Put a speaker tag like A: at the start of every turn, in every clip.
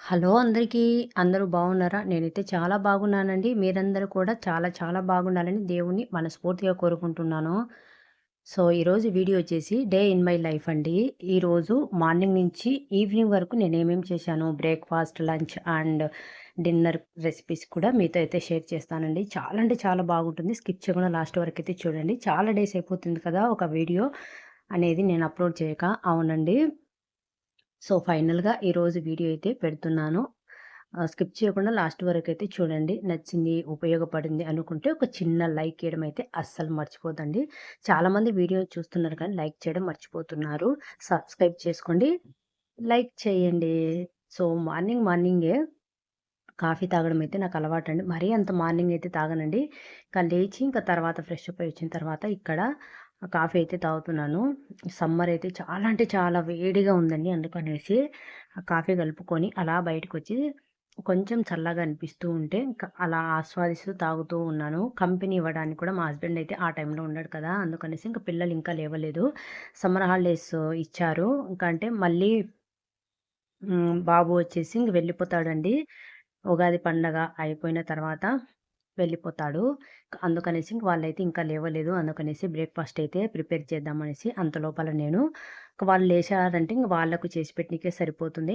A: Hello అందరికీ. అందరూ బాగున్నారా? నేనైతే చాలా బాగున్నానండి. మీరందరూ కూడా చాలా చాలా బాగుండాలని దేవుడిని మనస్ఫూర్తిగా కోరుకుంటున్నాను. సో, ఈరోజు వీడియో వచ్చేసి డే ఇన్ మై లైఫ్ అండి. ఈరోజు మార్నింగ్ నుంచి ఈవినింగ్ వరకు నేనేమేమి చేశాను, breakfast, lunch and dinner recipes కూడా మీతో అయితే షేర్ చేస్తానండి. చాలా అంటే చాలా బాగుంటుంది. స్కిప్ చేయకుండా లాస్ట్ వరకైతే చూడండి. చాలా డేస్ అయిపోతుంది కదా! ఒక వీడియో అనేది నేను అప్‌లోడ్ చేయక. అవునండి. సో, ఫైనల్‌గా ఈరోజు వీడియో అయితే పెడుతున్నాను. స్కిప్ చేయకుండా లాస్ట్ వరకైతే చూడండి. నచ్చింది, ఉపయోగపడింది అనుకుంటే ఒక చిన్న లైక్ ఇయడం అయితే అస్సలు మర్చిపోద్దండి. చాలామంది వీడియో చూస్తున్నారు కానీ లైక్ చేయడం మర్చిపోతున్నారు. సబ్స్క్రైబ్ చేసుకోండి. లైక్ చేయండి. సో, మార్నింగే కాఫీ తాగడం అయితే నాకు అలవాటండి. మరీ అంత మార్నింగ్ అయితే తాగనండి. లేచి ఇంకా తర్వాత ఫ్రెష్ అప్ అయ్యి వచ్చిన తర్వాత ఇక్కడ కాఫీ అయితే తాగుతున్నాను. సమ్మర్ అయితే చాలా అంటే చాలా వేడిగా ఉందండి. అందుకనేసి ఆ కాఫీ కలుపుకొని అలా బయటకొచ్చి కొంచెం చల్లగా అనిపిస్తూ ఉంటే అలా ఆస్వాదిస్తూ తాగుతూ ఉన్నాను. కంపెనీ ఇవ్వడానికి కూడా మా హస్బెండ్ అయితే ఆ టైంలో ఉన్నాడు కదా! అందుకనేసి ఇంక పిల్లలు ఇంకా లేవలేదు. సమ్మర్ హాలిడేస్ ఇచ్చారు. ఇంకా అంటే మళ్ళీ బాబు వచ్చేసి ఇంక వెళ్ళిపోతాడండి. ఉగాది పండగ అయిపోయిన తర్వాత వెళ్ళిపోతాడు. అందుకనేసి ఇంక వాళ్ళైతే ఇంకా లేవలేదు. అందుకనేసి బ్రేక్‌ఫాస్ట్ అయితే ప్రిపేర్ చేద్దామనేసి అంతలోపల నేను వాళ్ళు లేచారంటే ఇంక వాళ్ళకు చేసి పెట్టనీకే సరిపోతుంది.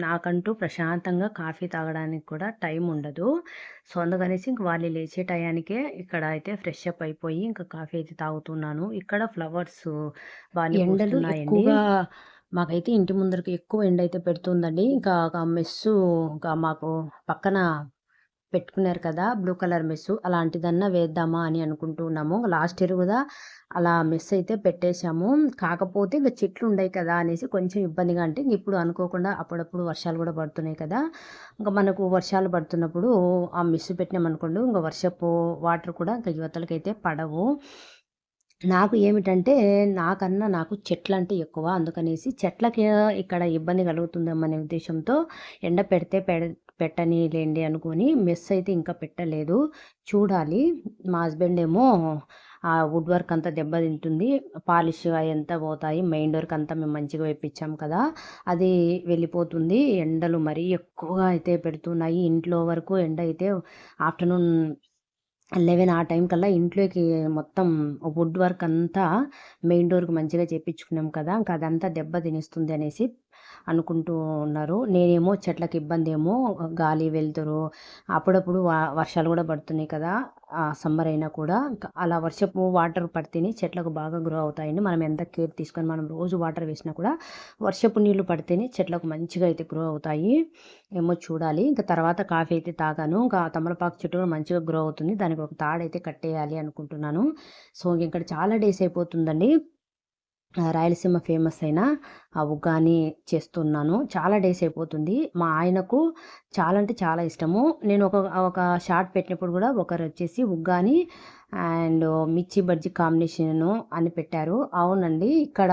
A: నాకంటూ ప్రశాంతంగా కాఫీ తాగడానికి కూడా టైం ఉండదు. సో, అందుకనేసి ఇంక వాళ్ళు లేచే టయానికే ఇక్కడ అయితే ఫ్రెష్ అప్ అయిపోయి ఇంకా కాఫీ అయితే తాగుతున్నాను. ఇక్కడ ఫ్లవర్స్ బానే
B: ఎండలు
A: పూస్తున్నాయండి.
B: ఎక్కువగా మాకైతే ఇంటి ముందరకి ఎక్కువ ఎండైతే పెడుతుందండి. ఇంకా ఇంకా మాకు పక్కన పెట్టుకున్నారు కదా! Blue colour mess. అలాంటిదన్నా వేద్దామా అని అనుకుంటూ ఉన్నాము. లాస్ట్ ఇయర్ గూడా అలా మెస్ అయితే పెట్టేసాము. కాకపోతే ఇంక చెట్లుండయి కదా! అనేసి కొంచెం ఇబ్బందిగా అంటే ఇప్పుడు అనుకోకుండా అప్పుడప్పుడు వర్షాలు గూడా పడుతున్నాయి కదా! ఇంక మనకు వర్షాలు పడుతున్నప్పుడు ఆ మెస్ పెట్టినామనుకోండి ఇంక వర్షపు వాటర్ కూడా ఇంక యువతలకైతే పడవు. నాకు ఏమిటంటే, నాకు చెట్లంటే ఎక్కువ. అందుకనేసి చెట్లకి ఇక్కడ ఇబ్బంది కలుగుతుందేమో అనే ఉద్దేశ్యంతో ఎండ పెడితే పెట్టనీలెండి అనుకోని మెస్ అయితే ఇంకా పెట్టలేదు. చూడాలి. మా హస్బెండ్ ఏమో వుడ్ వర్క్ అంతా దెబ్బతింటుంది. పాలిష్ అయంతా పోతాయి. మెయిన్ డోర్‌కి అంతా మేము మంచిగా వేపిచ్చాం కదా! అది వెళ్ళిపోతుంది. ఎండలు మరీ ఎక్కువగా అయితే పెడుతున్నాయి. ఇంట్లో వరకు ఎండ అయితే ఆఫ్టర్‌నూన్ 11 ఆ టైం కల్లా ఇంట్లోకి మొత్తం వుడ్ వర్క్ అంతా మెయిన్ డోర్‌కి మంచిగా చేపించుకున్నాం కదా! ఇంక అదంతా దెబ్బ తినేస్తుంది అనేసి అనుకుంటూ ఉన్నారు. నేనేమో చెట్లకి ఇబ్బందేమో గాలి, వెలుతురు అప్పుడప్పుడు వర్షాలు గూడా పడుతున్నాయి కదా! సమ్మర్ అయినా కూడా అలా వర్షపు వాటర్ పడితేనే చెట్లకు బాగా గ్రో అవుతాయండి. మనం ఎంత కేర్ తీసుకొని మనం రోజు వాటర్ వేసినా కూడా వర్షపు నీళ్లు పడితేనే చెట్లకు మంచిగా అయితే గ్రో అవుతాయి. ఏమో చూడాలి. ఇంక తర్వాత కాఫీ అయితే తాగాను. ఇంకా తమలపాకు చెట్టు కూడా మంచిగా గ్రో అవుతుంది. దానికి ఒక తాడైతే కట్టేయాలి అనుకుంటున్నాను. సో, ఇక్కడ చాలా డేస్ అయిపోతుందండి. రాయలసీమ ఫేమస్ అయిన ఆ ఉగ్గాని చేస్తున్నాను. చాలా డేస్ అయిపోతుంది. మా ఆయనకు చాలా అంటే చాలా ఇష్టము. నేను ఒక ఒక షార్ట్ పెట్టినప్పుడు గూడా ఒకరొచ్చేసి ఉగ్గాని అండ్ మిర్చి బజ్జీ కాంబినేషను అని పెట్టారు. అవునండి. ఇక్కడ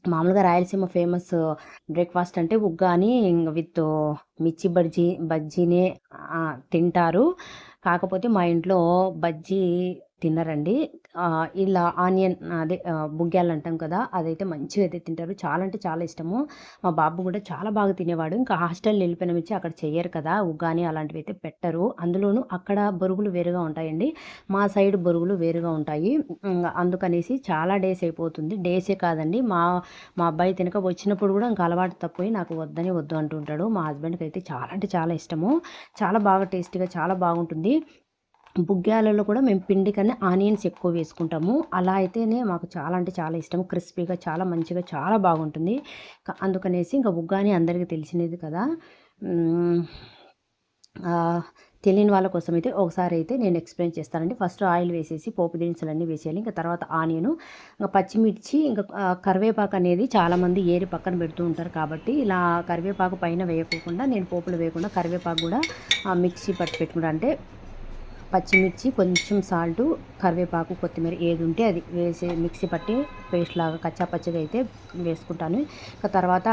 B: మామూలుగా రాయలసీమ ఫేమస్ బ్రేక్‌ఫాస్ట్ అంటే ఉగ్గాని విత్ మిర్చి బజ్జీనే తింటారు. కాకపోతే మా ఇంట్లో బజ్జీ తినరండి. ఇలా ఆనియన్ అదే బుగ్గాలంటాం కదా! అదైతే మంచిగా అయితే తింటారు. చాలా అంటే చాలా ఇష్టము. మా బాబు గూడా చాలా బాగా తినేవాడు. ఇంకా హాస్టల్ ఎళ్ళిపోయిన నుంచి అక్కడ చెయ్యరు కదా! ఉగ్గాని అలాంటివైతే పెట్టరు. అందులోనూ అక్కడ బొరుగులు వేరుగా ఉంటాయండి. మా సైడ్ బొరుగులు వేరుగా ఉంటాయి. అందుకనేసి చాలా డేస్ అయిపోతుంది. డేసే కాదండి. మా అబ్బాయి తినక వచ్చినప్పుడు గూడా ఇంక అలవాటు తప్పిపోయి నాకు వద్దని వద్దు అంటుంటాడు. మా హస్బెండ్‌కైతే చాలా అంటే చాలా ఇష్టము. చాలా బాగా టేస్టీగా చాలా బాగుంటుంది. బుగ్గాలలో కూడా మేము పిండి కన్నా ఆనియన్స్ ఎక్కువ వేసుకుంటాము. అలా అయితేనే మాకు చాలా అంటే చాలా ఇష్టం. క్రిస్పీగా చాలా మంచిగా చాలా బాగుంటుంది. అందుకనేసి ఇంక ఉగ్గాని అందరికీ తెలిసినది కదా! హ్మ్. ఆహ్, తెలియని వాళ్ళ కోసమైతే ఒకసారైతే నేను ఎక్స్‌ప్లెయిన్ చేస్తానండి. ఫస్ట్ ఆయిల్ వేసేసి పోపు దినుసులన్నీ వేసేయాలి. ఇంక తర్వాత ఆనియను, పచ్చిమిర్చి కరివేపాకు అనేది చాలామంది ఏరి పక్కన పెడుతూ ఉంటారు కాబట్టి, ఇలా కరివేపాకు పైన వేయకోకుండా నేను పోపులో వేయకుండా కరివేపాకు గూడా మిక్సీ పట్టి పెట్టుకుంటా. అంటే పచ్చిమిర్చి, కొంచెం సాల్టు, కరివేపాకు, కొత్తిమీర ఏదుంటే అది వేసి మిక్సీ పట్టి పేస్ట్‌లాగా కచ్చా పచ్చిగా అయితే వేసుకుంటాను. ఇంక తర్వాత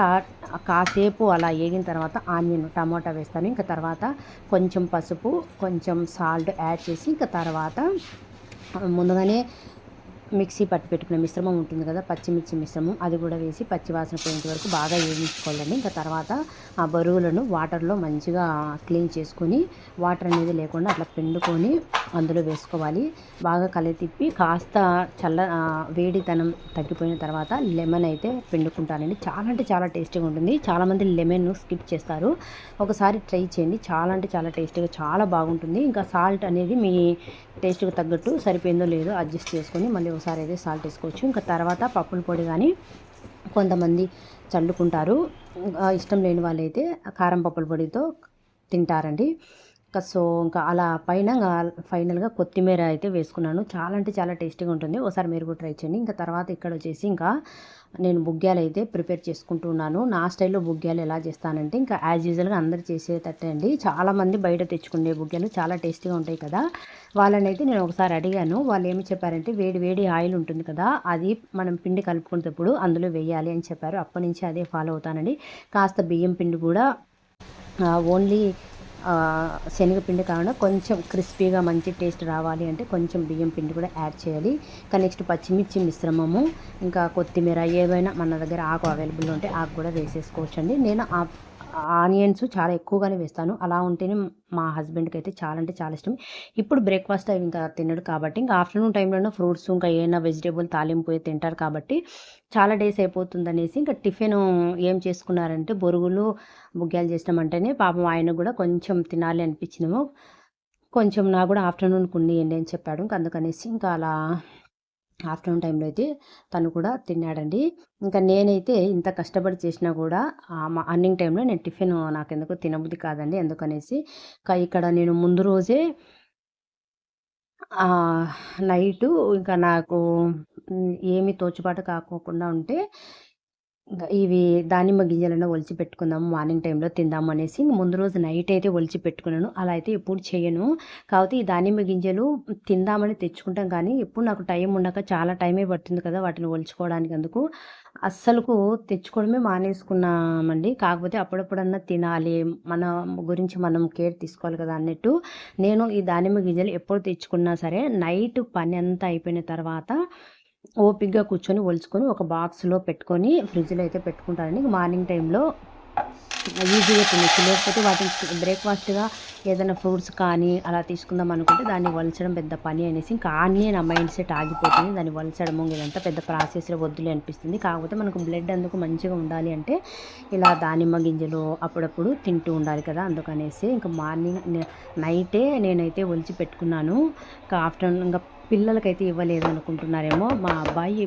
B: కాసేపు అలా ఏగిన తర్వాత టమోటా వేస్తాను. ఇంక తర్వాత కొంచెం పసుపు, కొంచెం సాల్ట్ యాడ్ చేసి ఇంక తర్వాత ముందుగానే మిక్సీ పట్టి పెట్టుకునే మిశ్రమం ఉంటుంది కదా, పచ్చిమిర్చి మిశ్రమం, అది కూడా వేసి పచ్చి వాసన పోయేంత వరకు బాగా వేయించుకోవాలండి. ఇంకా తర్వాత ఆ బరువులను వాటర్లో మంచిగా క్లీన్ చేసుకొని వాటర్ అనేది లేకుండా అట్లా పిండుకొని అందులో వేసుకోవాలి. బాగా తిప్పి కాస్త వేడితనం తగ్గిపోయిన తర్వాత లెమన్ అయితే పిండుకుంటానండి. చాలా అంటే చాలా టేస్టీగా ఉంటుంది. చాలామంది లెమన్ స్కిప్ చేస్తారు. ఒకసారి ట్రై చేయండి. చాలా అంటే చాలా టేస్టీగా చాలా బాగుంటుంది. ఇంకా సాల్ట్ అనేది మీ టేస్ట్కి తగ్గట్టు సరిపోయిందో లేదో అడ్జస్ట్ చేసుకొని మళ్ళీ ఒకసారి అయితే సాల్ట్ వేసుకోవచ్చు. ఇంకా తర్వాత పప్పుల పొడి కానీ కొంతమంది చల్లుకుంటారు. ఇష్టం లేని వాళ్ళైతే కారం పప్పుల పొడితో తింటారండి. సో ఇంకా అలా పైన ఫైనల్గా కొత్తిమీర అయితే వేసుకున్నాను. చాలా అంటే చాలా టేస్టీగా ఉంటుంది. ఒకసారి మీరు కూడా ట్రై చేయండి. ఇంకా తర్వాత ఇక్కడ వచ్చేసి ఇంకా నేను బుగ్గ్యాలు అయితే ప్రిపేర్ చేసుకుంటున్నాను. నా స్టైల్లో బుగ్గ్యాలు ఎలా చేస్తానంటే ఇంకా యాజ్ యూజువల్గా అందరు చేసేటట్టే అండి. చాలామంది బయట తెచ్చుకునే బుగ్గ్యాలు చాలా టేస్టీగా ఉంటాయి కదా, వాళ్ళని అయితే నేను ఒకసారి అడిగాను. వాళ్ళు ఏమి చెప్పారంటే వేడి వేడి ఆయిల్ ఉంటుంది కదా, అది మనం పిండి కలుపుకునేటప్పుడు అందులో వేయాలి అని చెప్పారు. అప్పటి నుంచి అదే ఫాలో అవుతానండి. కాస్త బియ్యం పిండి కూడా ఓన్లీ శనగపిండి కాకుండా కొంచెం క్రిస్పీగా మంచి టేస్ట్ రావాలి అంటే కొంచెం బియ్యం పిండి కూడా యాడ్ చేయాలి. ఇంకా నెక్స్ట్ పచ్చిమిర్చి మిశ్రమము, ఇంకా కొత్తిమీర, ఏవైనా మన దగ్గర ఆకు అవైలబుల్ ఉంటే ఆకు కూడా వేసేసుకోవచ్చండి. నేను ఆనియన్స్ చాలా ఎక్కువగానే వేస్తాను. అలా ఉంటేనే మా హస్బెండ్కి అయితే చాలా అంటే చాలా ఇష్టం. ఇప్పుడు బ్రేక్ఫాస్ట్ అవి ఇంకా తినడు కాబట్టి ఇంకా ఆఫ్టర్నూన్ టైంలోనే ఫ్రూట్స్ ఇంకా ఏమైనా వెజిటేబుల్ తాలింపు తింటారు కాబట్టి చాలా డేస్ అయిపోతుందనేసి ఇంకా టిఫిన్ ఏం చేసుకున్నారంటే బొరుగులు బుగ్గ్యాలు చేసినామంటేనే పాపం ఆయన కూడా కొంచెం తినాలి అనిపించినాము. కొంచెం నాకు కూడా ఆఫ్టర్నూన్ కొనియండి అని చెప్పాడు. ఇంకా అందుకనేసి ఇంకా అలా ఆఫ్టర్నూన్ టైంలో అయితే తను కూడా తిన్నాడండి. ఇంకా నేనైతే ఇంత కష్టపడి చేసినా కూడా మార్నింగ్ టైంలో నేను టిఫిన్ నాకెందుకో తినబుద్ధి కాదండి. అందుకనేసి ఇక్కడ నేను ముందు రోజే నైటు ఇంకా నాకు ఏమి తోచుబాటు కాకోకుండా ఉంటే ఇవి దానిమ్మ గింజలను ఒలిచి పెట్టుకుందాము మార్నింగ్ టైంలో తిందాము అనేసి ముందు రోజు నైట్ అయితే ఒలిచి పెట్టుకున్నాను. అలా అయితే ఎప్పుడు చేయను. కాకపోతే ఈ దానిమ్మ గింజలు తిందామని తెచ్చుకుంటాం కానీ ఎప్పుడు నాకు టైం ఉండక చాలా టైమే పడుతుంది కదా వాటిని ఒలుచుకోవడానికి. అందుకు అస్సలకు తెచ్చుకోవడమే మానేసుకున్నామండి. కాకపోతే అప్పుడప్పుడన్నా తినాలి, మన గురించి మనం కేర్ తీసుకోవాలి కదా అన్నట్టు నేను ఈ దానిమ్మ గింజలు ఎప్పుడు తెచ్చుకున్నా సరే నైట్ పని అంతా అయిపోయిన తర్వాత ఓపికగా కూర్చొని ఒలుచుకొని ఒక బాక్స్లో పెట్టుకొని ఫ్రిడ్జ్లో అయితే పెట్టుకుంటానండి. మార్నింగ్ టైంలో ఈజీగా తినచ్చు. లేకపోతే వాటిని బ్రేక్ఫాస్ట్గా ఏదైనా ఫ్రూట్స్ కానీ అలా తీసుకుందాం అనుకుంటే దాన్ని వలచడం పెద్ద పని అనేసి ఇంకా ఆన్నే నా మైండ్ సెట్ ఆగిపోతుంది. దాన్ని వలచడము ఇదంతా పెద్ద ప్రాసెస్లో వద్దులే అనిపిస్తుంది. కాకపోతే మనకు బ్లడ్ అందుకు మంచిగా ఉండాలి అంటే ఇలా దానిమ్మ గింజలు అప్పుడప్పుడు తింటూ ఉండాలి కదా, అందుకనేసి ఇంకా మార్నింగ్ నైటే నేనైతే ఒలిచి పెట్టుకున్నాను. ఇంకా ఆఫ్టర్నూన్ ఇంకా పిల్లలకైతే ఇవ్వలేదు అనుకుంటున్నారేమో, మా అబ్బాయి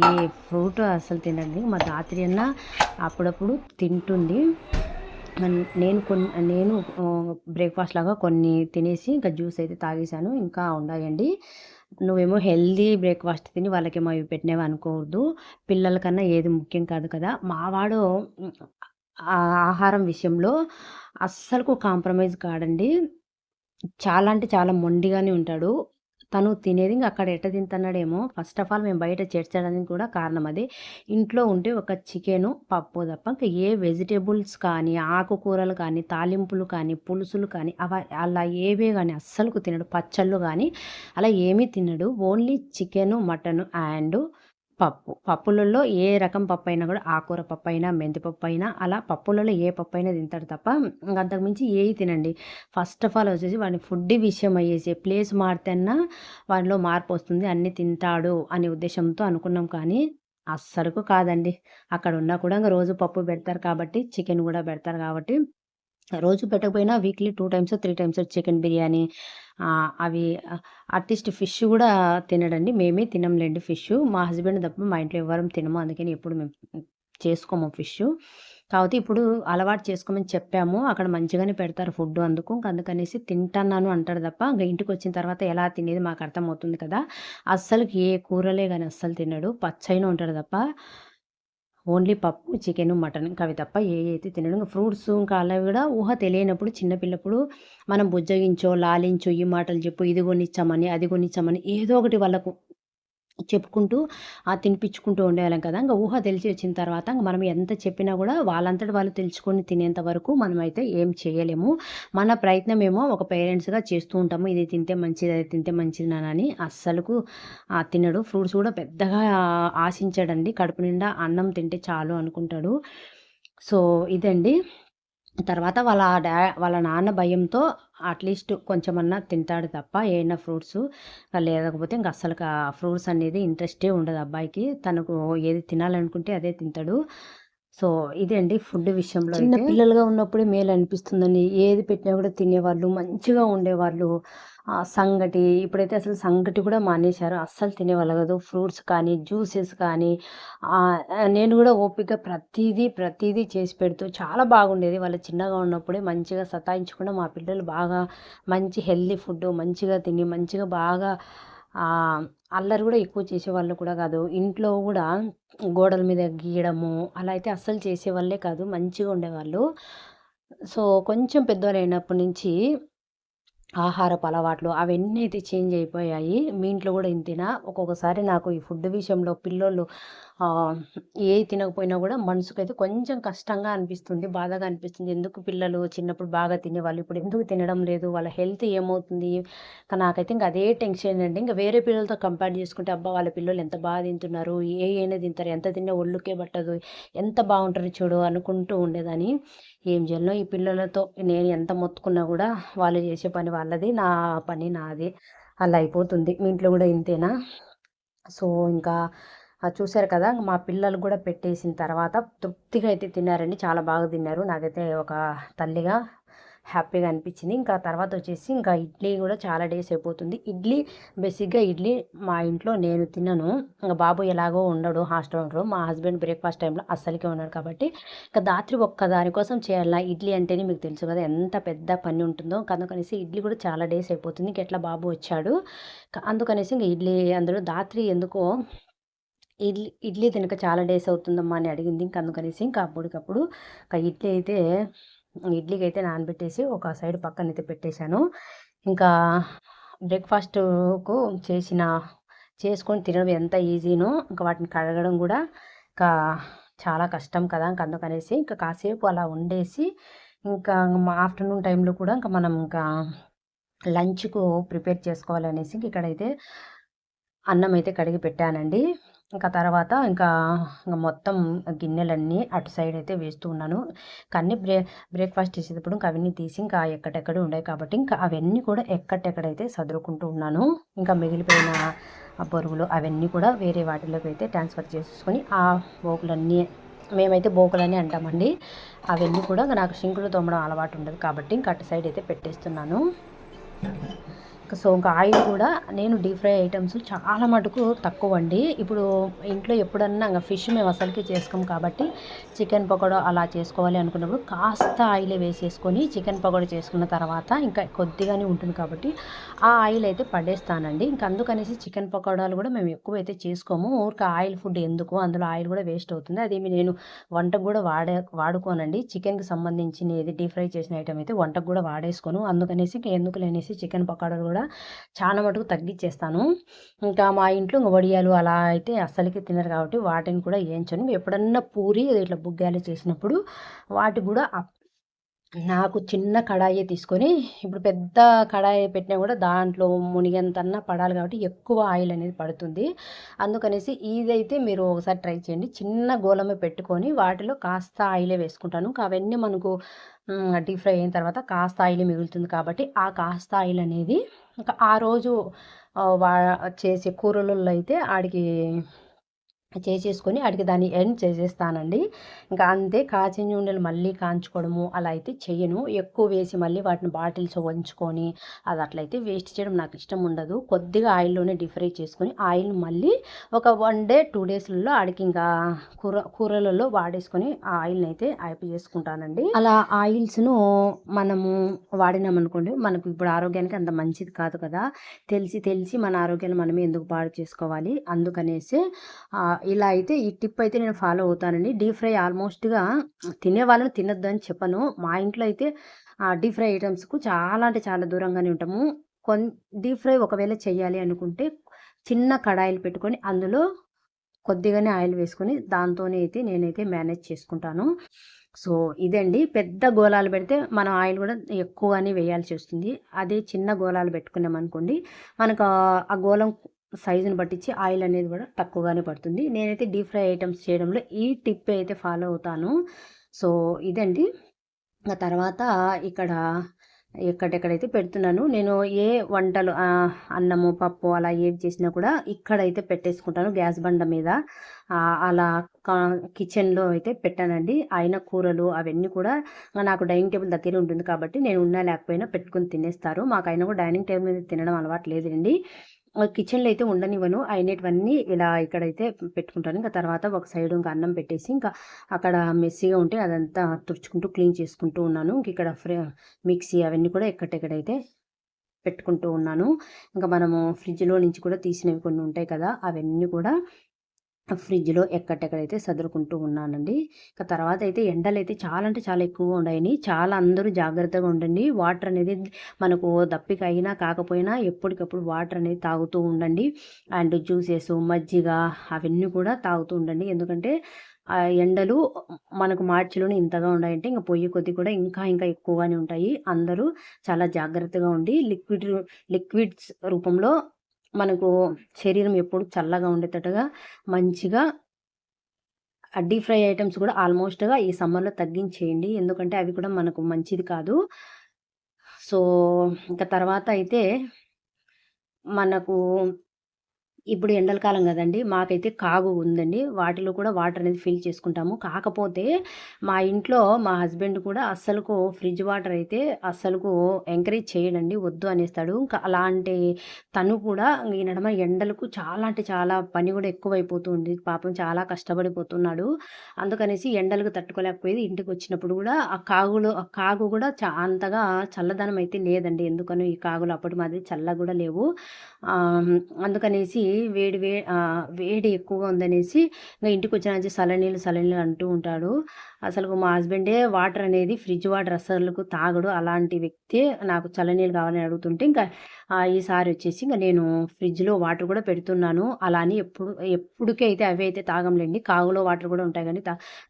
B: ఏ ఫ్రూట్ అసలు తినండి. మా రాత్రి అన్న అప్పుడప్పుడు తింటుంది. నేను బ్రేక్ఫాస్ట్ లాగా కొన్ని తినేసి ఇంకా జ్యూస్ అయితే తాగేశాను. ఇంకా ఉన్నాయండి. నువ్వేమో హెల్దీ బ్రేక్ఫాస్ట్ తిని వాళ్ళకేమో అవి పెట్టినవి అనుకోవద్దు. పిల్లలకన్నా ఏది ముఖ్యం కాదు కదా. మావాడు ఆహారం విషయంలో అస్సలకు కాంప్రమైజ్ కాడండి. చాలా అంటే చాలా మొండిగానే ఉంటాడు. తను తినేది ఇంక అక్కడ ఎట్ట తింటున్నాడేమో. ఫస్ట్ ఆఫ్ ఆల్ మేము బయట చేర్చడానికి కూడా కారణం అదే. ఇంట్లో ఉంటే ఒక చికెను, పప్పు తప్ప ఇంకా ఏ వెజిటేబుల్స్ కానీ, ఆకుకూరలు కానీ, తాలింపులు కానీ, పులుసులు కానీ అలా ఏవే కానీ అస్సలకు తినడు. పచ్చళ్ళు కానీ అలా ఏమీ తినడు. ఓన్లీ చికెను, మటను అండ్ పప్పులలో ఏ రకం పప్పు అయినా కూడా ఆకుకూర పప్పు అయినా మెంతి పప్పు అయినా అలా పప్పులలో ఏ పప్పు అయినా తింటాడు తప్ప అంతకుమించి ఏవి తినండి. ఫస్ట్ ఆఫ్ ఆల్ వచ్చేసి వాడి ఫుడ్ విషయం అయ్యేసి ప్లేస్ మారితేన్నా వాడిలో మార్పు వస్తుంది, అన్నీ తింటాడు అనే ఉద్దేశంతో అనుకున్నాం. కానీ అస్సలకు కాదండి. అక్కడ ఉన్నా కూడా ఇంకా రోజు పప్పు పెడతారు కాబట్టి చికెన్ కూడా పెడతారు కాబట్టి రోజు పెట్టకపోయినా weekly 2 times 3 times chicken biryani అవి అట్లీస్ట్ ఫిష్ కూడా తినడండి. మేమే తినంలేండి ఫిష్. మా హస్బెండ్ తప్ప మా ఇంట్లో ఎవ్వరం తినము. అందుకని ఎప్పుడు మేము చేసుకోము ఫిష్. కాకపోతే ఇప్పుడు అలవాటు చేసుకోమని చెప్పాము. అక్కడ మంచిగానే పెడతారు ఫుడ్ అందుకనేసి తింటున్నాను అంటాడు తప్ప ఇంక ఇంటికి వచ్చిన తర్వాత ఎలా తినేది మాకు అర్థమవుతుంది కదా. అస్సలకి ఏ కూరలే కానీ అస్సలు తినడు. పచ్చైన ఉంటాడు తప్ప ఓన్లీ పప్పు, చికెను, మటన్ ఇంకా అవి తప్ప అయితే తినడు. ఇంకా ఫ్రూట్స్ ఇంకా అలా కూడా ఊహ తెలియనప్పుడు చిన్నపిల్లప్పుడు మనం బుజ్జగించో, లాలించో, ఈ మాటలు చెప్పు, ఇది కొనిచ్చామని, అది కొనిచ్చామని ఏదో ఒకటి వాళ్ళకు చెప్పుకుంటూ తినిపించుకుంటూ ఉండేవాళ్ళం కదా! ఇంక ఊహ తెలిసి వచ్చిన తర్వాత ఇంక మనం ఎంత చెప్పినా గూడా వాళ్ళంతట వాళ్ళు తెలుసుకొని తినేంత వరకు మనమైతే ఏం చేయలేము. మన ప్రయత్నమేమో ఒక పేరెంట్స్‌గా చేస్తూ ఉంటాము. ఇది తింటే మంచిది, అది తింటే మంచిది నాన్న అని అస్సలకు తినడు. ఫ్రూట్స్ గూడా పెద్దగా ఆశించడండి. కడుపు నిండా అన్నం తింటే చాలు అనుకుంటాడు. సో, ఇదండి. తర్వాత వాళ్ళ నాన్న భయంతో అట్‌లీస్ట్ కొంచెమన్నా తింటాడు తప్ప ఏయన్నా ఫ్రూట్సు. లేకపోతే ఇంక అస్సలకా ఫ్రూట్స్ అనేది ఇంట్రెస్టే ఉండదు అబ్బాయికి. తనకు ఏది తినాలనుకుంటే అదే తింటాడు. సో, ఇదే అండి ఫుడ్ విషయంలో చిన్న అయితే. పిల్లలుగా ఉన్నప్పుడే మేలనిపిస్తుందండి. ఏది పెట్టినా గూడా తినేవాళ్ళు, మంచిగా ఉండేవాళ్ళు. సంగటి ఇప్పుడైతే అసలు సంగటి కూడా మానేశారు. అస్సలు తినేవాళ్ళు కాదు. ఫ్రూట్స్ కానీ, జ్యూసెస్ కానీ నేను గూడా ఓపికగా ప్రతీదీ చేసి పెడుతూ చాలా బాగుండేది. వాళ్ళు చిన్నగా ఉన్నప్పుడే మంచిగా సతాయించకుండా మా పిల్లలు బాగా మంచి హెల్తీ ఫుడ్డు మంచిగా తిని, మంచిగా బాగా అల్లరి గూడా ఎక్కువ చేసేవాళ్ళు కూడా కాదు. ఇంట్లో గూడా గోడల మీద గీయడము అలా అయితే అస్సలు చేసేవాళ్ళే కాదు. మంచిగా ఉండేవాళ్ళు. సో, కొంచెం పెద్దోలైనప్పటి నుంచి ఆహారపు అలవాట్లు అవన్నీ అయితే చేంజ్ అయిపోయాయి. మీ ఇంట్లో గూడా ఇంతేనా? ఒక్కొక్కసారి నాకు ఈ ఫుడ్ విషయంలో పిల్లోళ్ళు ఆహ్, ఏయి తినకపోయినా గూడా మనసుకైతే కొంచెం కష్టంగా అనిపిస్తుంది. బాధగా అనిపిస్తుంది. ఎందుకు పిల్లలు చిన్నప్పుడు బాగా తినేవాళ్ళు. ఇప్పుడు ఎందుకు తినడం లేదు? వాళ్ళ హెల్త్ ఏమవుతుంది? నాకైతే ఇంక అదే టెన్షన్ అండి. ఇంక వేరే పిల్లలతో కంపేర్ చేసుకుంటే అబ్బా! వాళ్ళ పిల్లోళ్ళు ఎంత బాగా తింటున్నారు. ఏయైనా తింటారు. ఎంత తిన్నా ఒళ్ళుకే పట్టదు. ఎంత బావుంటారు చూడు అనుకుంటూ ఉండేదాన్ని. ఏం జేయాలనో ఈ పిల్లలతో నేను ఎంత మొత్తుకున్నా గూడా వాళ్ళు జేసే పని వాళ్ళది. నా పని నాది. అలా అయిపోతుంది. మీ ఇంట్లో గూడా ఇంతేనా? సో, ఇంకా చూసారు కదా! మా పిల్లలు గూడా పెట్టేసిన తర్వాత తృప్తిగా అయితే తిన్నారండి. చాలా బాగా తిన్నారు. నాకైతే ఒక తల్లిగా హ్యాపీగా అనిపించింది. ఇంకా తర్వాతొచ్చేసి ఇంకా ఇడ్లీ గూడా చాలా డేస్ అయిపోతుంది. బేసిక్‌గా ఇడ్లీ మా ఇంట్లో నేను తినను. ఇంక బాబు ఎలాగో ఉండడు హాస్టల్‌లో ఉండరు. మా హస్బెండ్ బ్రేక్‌ఫాస్ట్ టైమ్‌లో అస్సలకే ఉండడు కాబట్టి, ఇక రాత్రి ఒక్క దాని కోసం చేయాలా ఇడ్లీ అంటేనే మీకు తెలుసు కదా! ఎంత పెద్ద పని ఉంటుందో. అందుకనేసి ఇడ్లీ కూడా చాలా డేస్ అయిపోతుంది. ఇంక ఎట్లా బాబు వచ్చాడు. అందుకనేసి ఇంక ఇడ్లీ అందులో రాత్రి ఎందుకో ఇడ్లీ తినక చాలా డేస్ అవుతుందమ్మా అని అడిగింది. ఇంక అందుకనేసి ఇంకా అప్పటికప్పుడు ఇడ్లీకైతే నానబెట్టేసి ఒక సైడ్ పక్కనైతే పెట్టేశాను. ఇంకా బ్రేక్‌ఫాస్ట్‌కు చేసుకొని తినడం ఎంత ఈజీనో ఇంక వాటిని కడగడం గూడా ఇంకా చాలా కష్టం కదా! ఇంక అందుకనేసి ఇంక కాసేపు అలా వండేసి ఇంకా ఆఫ్టర్‌నూన్ టైంలో కూడా ఇంక మనం ఇంకా లంచ్‌కు ప్రిపేర్ చేసుకోవాలనేసి ఇక్కడైతే అన్నమైతే కడిగి పెట్టానండి. ఇంకా తర్వాత మొత్తం గిన్నెలన్నీ అటు సైడ్ అయితే వేస్తూ ఉన్నాను. అన్నీ బ్రేక్‌ఫాస్ట్ చేసేటప్పుడు ఇంక అవన్నీ తీసి ఇంకా ఎక్కడెక్కడో ఉండేయి కాబట్టి ఇంకా అవన్నీ కూడా ఎక్కడెక్కడైతే సదురుకుంటూ ఉన్నాను. ఇంకా మిగిలిపోయిన బరువులు అవన్నీ కూడా వేరే వాటిలోకైతే ట్రాన్స్‌ఫర్ చేసేసుకొని బోకులన్నీ మేమైతే బోకులని అంటామండి. అవన్నీ కూడా నాకు సింక్‌లో తోమడం అలవాటు ఉండదు కాబట్టి ఇంక అటు సైడ్ అయితే పెట్టేస్తున్నాను. సో, ఇంకా ఆయిల్ కూడా నేను డీప్ ఫ్రై ఐటెమ్స్ చాలా మటుకు తక్కువండి. ఇప్పుడు ఇంట్లో ఎప్పుడన్నా ఫిష్ మేము అసలకి చేసుకోము కాబట్టి చికెన్ పకోడా అలా చేసుకోవాలి అనుకున్నప్పుడు కాస్త ఆయిలే వేసేసుకొని చికెన్ పకోడా చేసుకున్న తర్వాత ఇంకా కొద్దిగానే ఉంటుంది కాబట్టి ఆ ఆయిల్ అయితే పడేస్తానండి. ఇంక అందుకనేసి చికెన్ పకోడాలు కూడా మేము ఎక్కువైతే చేసుకోము. ఊరికే ఆయిల్ ఫుడ్ ఎందుకు అందులో ఆయిల్ కూడా వేస్ట్ అవుతుంది. అదేమి నేను వంటకు కూడా వాడుకోనండి. చికెన్‌కి సంబంధించినది డీప్ ఫ్రై చేసిన ఐటెమ్ అయితే వంటకు కూడా వాడేసుకోను. అందుకనేసి ఎందుకులే అనేసి చికెన్ పకోడాలు కూడా చాలా మటుకు తగ్గిచ్చేస్తాను. ఇంకా మా ఇంట్లో వడియాలు అలా అయితే అస్సలకి తినరు కాబట్టి వాటిని కూడా ఏయించను. ఎప్పుడన్నా పూరి ఇట్లా బుగ్గాలు చేసినప్పుడు వాటికి కూడా నాకు చిన్న కడాయే తీసుకొని ఇప్పుడు పెద్ద కడాయి పెట్టినా కూడా దాంట్లో మునిగేంతన్నా పడాలి కాబట్టి ఎక్కువ ఆయిల్ అనేది పడుతుంది. అందుకనేసి ఇదైతే మీరు ఒకసారి ట్రై చేయండి. చిన్న గోలమే పెట్టుకొని వాటిలో కాస్త ఆయిలే వేసుకుంటాను. అవన్నీ మనకు డీప్ ఫ్రై అయిన తర్వాత కాస్త ఆయిలే మిగులుతుంది కాబట్టి ఆ కాస్త ఆయిల్ అనేది ఇంకా ఆ రోజు ఆహ్, వా చేసే కూరలలో అయితే చేసేసుకొని ఆడికి దాన్ని ఎండ్ చేసేస్తానండి. ఇంకా అంతే కాచిన నూనెలు మళ్ళీ కాంచుకోవడము అలా అయితే చెయ్యను. ఎక్కువ వేసి మళ్ళీ వాటిని బాటిల్స్ వంచుకొని అది అట్లయితే వేస్ట్ చేయడం నాకు ఇష్టం ఉండదు. కొద్దిగా ఆయిల్‌లోనే డీప్ ఫ్రై చేసుకొని ఆయిల్ మళ్ళీ ఒక 1 డే, 2 డేస్‌లలో ఆడికి ఇంకా కూరలలో వాడేసుకొని ఆ ఆయిల్‌ని అయితే చేసుకుంటానండి. అలా ఆయిల్స్‌ను మనము వాడినామనుకోండి మనకు ఇప్పుడు ఆరోగ్యానికి అంత మంచిది కాదు కదా! తెలిసి మన ఆరోగ్యాన్ని మనమే ఎందుకు పాడు చేసుకోవాలి. అందుకనేసి ఇలా అయితే ఈ టిప్ అయితే నేను ఫాలో అవుతానండి. డీప్ ఫ్రై ఆల్మోస్ట్‌గా తినే వాళ్ళని తినొద్దని చెప్పను. మా ఇంట్లో అయితే డీప్ ఫ్రై ఐటెమ్స్‌కు చాలా అంటే చాలా దూరంగానే ఉంటాము. కొన్ డీప్ ఫ్రై ఒకవేళ చేయాలి అనుకుంటే చిన్న కడాయిలు పెట్టుకొని అందులో కొద్దిగానే ఆయిల్ వేసుకొని దాంతోనే అయితే నేనైతే మేనేజ్ చేసుకుంటాను. సో, ఇదండి. పెద్ద గోళాలు పెడితే మనం ఆయిల్ కూడా ఎక్కువగానే వేయాల్సి వస్తుంది. అదే చిన్న గోళాలు పెట్టుకున్నామనుకోండి, మనకు ఆ గోళం సైజుని బట్టించి ఆయిల్ అనేది కూడా తక్కువగానే పడుతుంది. నేనైతే డీప్ ఫ్రై ఐటెమ్స్ చేయడంలో ఈ టిప్ అయితే ఫాలో అవుతాను. సో, ఇదండి. ఆ తర్వాత ఇక్కడ ఎక్కడెక్కడైతే పెడుతున్నాను. నేను ఏ వంటలు అన్నము, పప్పు అలా ఏది చేసినా కూడా ఇక్కడైతే పెట్టేసుకుంటాను గ్యాస్ బండ మీద. అలా క కిచెన్‌లో అయితే పెట్టానండి. అయినా కూరలు అవన్నీ కూడా నాకు డైనింగ్ టేబుల్ దగ్గరే ఉంటుంది కాబట్టి నేను ఉన్నా లేకపోయినా పెట్టుకొని తినేస్తారు. మాకైనా కూడా డైనింగ్ టేబుల్ మీద తినడం అలవాటు లేదండి. కిచెన్‌లో అయితే ఉండనివ్వను. అయినటివన్నీ ఇలా ఇక్కడైతే పెట్టుకుంటాను. ఇంకా తర్వాత ఒక సైడ్ ఇంకా అన్నం పెట్టేసి, ఇంకా అక్కడ మెస్సీగా ఉంటే అదంతా తుడుచుకుంటూ క్లీన్ చేసుకుంటూ ఉన్నాను. ఇంక ఇక్కడ మిక్సీ అవన్నీ కూడా ఎక్కడెక్కడైతే పెట్టుకుంటూ ఉన్నాను. ఇంకా మనము ఫ్రిడ్జ్‌లో నుంచి కూడా తీసినవి కొన్ని ఉంటాయి కదా! అవన్నీ కూడా ఫ్రిడ్జ్‌లో ఎక్కడెక్కడైతే సదురుకుంటూ ఉన్నానండి. ఇక తర్వాత అయితే ఎండలైతే చాలా అంటే చాలా ఎక్కువగా ఉన్నాయని, చాలా అందరూ జాగ్రత్తగా ఉండండి. వాటర్ అనేది మనకు దప్పిక అయినా కాకపోయినా ఎప్పటికప్పుడు వాటర్ అనేది తాగుతూ ఉండండి. అండ్ జ్యూసెస్, మజ్జిగ అవన్నీ కూడా తాగుతూ ఉండండి. ఎందుకంటే ఎండలు మనకు మార్చిలోనే ఇంతగా ఉన్నాయంటే ఇంక పోయే కొద్దీ కూడా ఇంకా ఇంకా ఎక్కువగానే ఉంటాయి. అందరూ చాలా జాగ్రత్తగా ఉండి లిక్విడ్స్ రూపంలో మనకు శరీరం ఎప్పుడు చల్లగా ఉండేటట్టుగా మంచిగా డీప్ ఫ్రై ఐటెమ్స్ కూడా ఆల్మోస్ట్‌గా ఈ సమ్మర్‌లో తగ్గించేయండి. ఎందుకంటే అవి కూడా మనకు మంచిది కాదు. సో, ఇంక తర్వాత అయితే మనకు ఇప్పుడు ఎండల కాలం గదండీ! మాకైతే కాగు ఉందండి. వాటిలో కూడా వాటర్ అనేది ఫిల్ చేసుకుంటాము. కాకపోతే మా ఇంట్లో మా హస్బెండ్ కూడా అస్సలకు ఫ్రిడ్జ్ వాటర్ అయితే అస్సలకు ఎంకరేజ్ చేయడండి. వద్దు అనేస్తాడు. ఇంకా అలాంటి తను కూడా ఈ నడమ ఎండలకు చాలా అంటే చాలా పని గూడా ఎక్కువైపోతూ ఉంది. పాపం చాలా కష్టపడిపోతున్నాడు. అందుకనేసి ఎండలకు తట్టుకోలేకపోయేది. ఇంటికొచ్చినప్పుడు గూడా ఆ కాగు గూడా అంతగా చల్లదనం అయితే లేదండి. ఎందుకనో ఈ కాగులు అప్పటి మాదిరి చల్లగా గూడా లేవు. అందుకనేసి వేడి ఎక్కువగా ఉందనేసి ఇంగ ఇంటికొచ్చినా నుంచి సలనీళ్ళు అంటూ ఉంటాడు. అసలుకు మా హస్బెండే వాటర్ అనేది ఫ్రిడ్జ్ వాటర్ అస్సలకు తాగడు. అలాంటి వ్యక్తే నాకు చల్లనీళ్ళు కావాలని అడుగుతుంటే ఇంకా ఈసారి వచ్చేసి ఇంక నేను ఫ్రిడ్జ్‌లో వాటర్ కూడా పెడుతున్నాను. అలా అని ఎప్పుడుకి అయితే అవే అయితే తాగంలేండి. కాగులో వాటర్ కూడా ఉంటాయి గానీ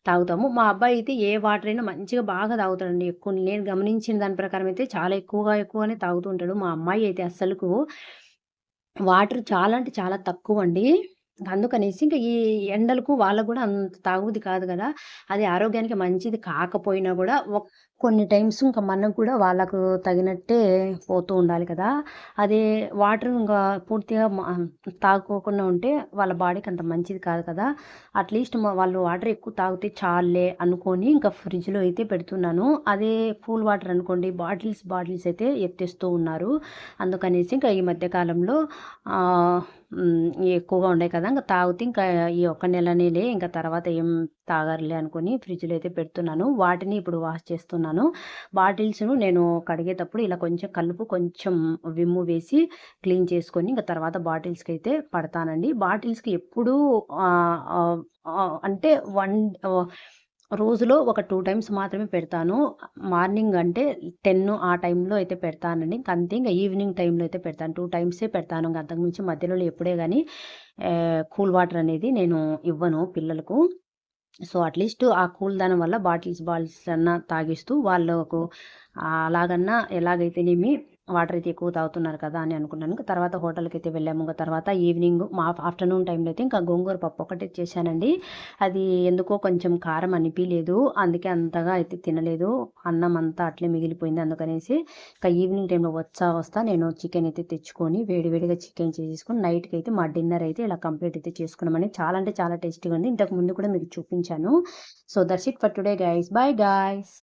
B: తాగుతాము. మా అబ్బాయి అయితే ఏ వాటర్ అయినా మంచిగా బాగా తాగుతాడండి. ఎక్కువ నేను గమనించిన దాని ప్రకారం అయితే చాలా ఎక్కువగానే తాగుతూ ఉంటాడు. మా అమ్మాయి అయితే అస్సలకు వాటర్ చాలా అంటే చాలా తక్కువండి. అందుకనేసి ఇంక ఈ ఎండలకు వాళ్ళకి గూడా అంత తాగబుద్ధి కాదు గదా! అది ఆరోగ్యానికి మంచిది కాకపోయినా గూడా కొన్ని టైమ్స్ ఇంక మనం కూడా వాళ్ళకు తగినట్టే పోతూ ఉండాలి కదా! అదే వాటర్ ఇంగా పూర్తిగా తాగకోకుండా ఉంటే వాళ్ళ బాడీకి అంత మంచిది కాదు కదా! అట్‌లీస్ట్ వాళ్ళు వాటర్ ఎక్కువ తాగితే చాలులే అనుకోని ఇంకా ఫ్రిడ్జ్‌లో అయితే పెడుతున్నాను. అదే కూల్ వాటర్ అనుకోండి బాటిల్స్ అయితే ఎత్తేస్తూ ఉన్నారు. అందుకనేసి ఇంకా ఈ మధ్య కాలంలో ఎక్కువగా ఉన్నాయి కదా! ఇంక తాగితే ఇంకా ఈ ఒక్క నెలనేలే ఇంక తర్వాత ఏం తాగరులే అనుకోని ఫ్రిడ్జ్‌లో అయితే పెడుతున్నాను. వాటిని ఇప్పుడు వాష్ చేస్తున్నాను. బాటిల్స్‌ను నేను కడిగేటప్పుడు ఇలా కొంచెం కలుపు, కొంచెం విమ్ము వేసి క్లీన్ చేసుకొని ఇంక తర్వాత బాటిల్స్‌కైతే పడతానండి. బాటిల్స్‌కి ఎప్పుడూ ఆహ్, ఆహ్, అంటే రోజులో ఒక 2 టైమ్స్ మాత్రమే పెడతాను. మార్నింగ్ అంటే 10 ఆ టైంలో అయితే పెడతానండి. ఇంకంతే ఇంక ఈవినింగ్ టైంలో అయితే పెడతాను. 2 టైమ్సే పెడతాను. ఇంక అంతకుమించి మధ్యలో ఎప్పుడే గాని కూల్ వాటర్ అనేది నేను ఇవ్వను పిల్లలకు. సో, అట్‌లీస్ట్ ఆ కూల్‌దనం వల్ల బాటిల్స్ అన్నా తాగిస్తూ వాళ్ళకు అలాగన్నా ఎలాగైతేనేమి వాటర్ అయితే ఎక్కువ తాగుతున్నారు కదా! అని అనుకున్నాను. ఇంక తర్వాత హోటల్‌కైతే వెళ్ళాము. ఇంక తర్వాత ఈవినింగ్ ఆఫ్టర్‌నూన్ టైంలో అయితే ఇంకా గోంగూర పప్పు ఒకటే చేశానండి. అది ఎందుకో కొంచెం కారం అనిపియలేదు. అందుకే అంతగా అయితే తినలేదు. అన్నం అంతా అట్లే మిగిలిపోయింది. అందుకనేసి ఇంకా ఈవినింగ్ టైంలో వస్తా నేను చికెన్ అయితే తెచ్చుకొని వేడివేడిగా చికెన్ చేసేసుకొని నైట్‌కైతే మా డిన్నర్ అయితే ఇలా కంప్లీట్ అయితే చేసుకున్నామండి. చాలా అంటే చాలా టేస్టీగా ఉంది. ఇంతకు ముందు కూడా మీకు చూపించాను. So, that's it for today guys. Bye guys.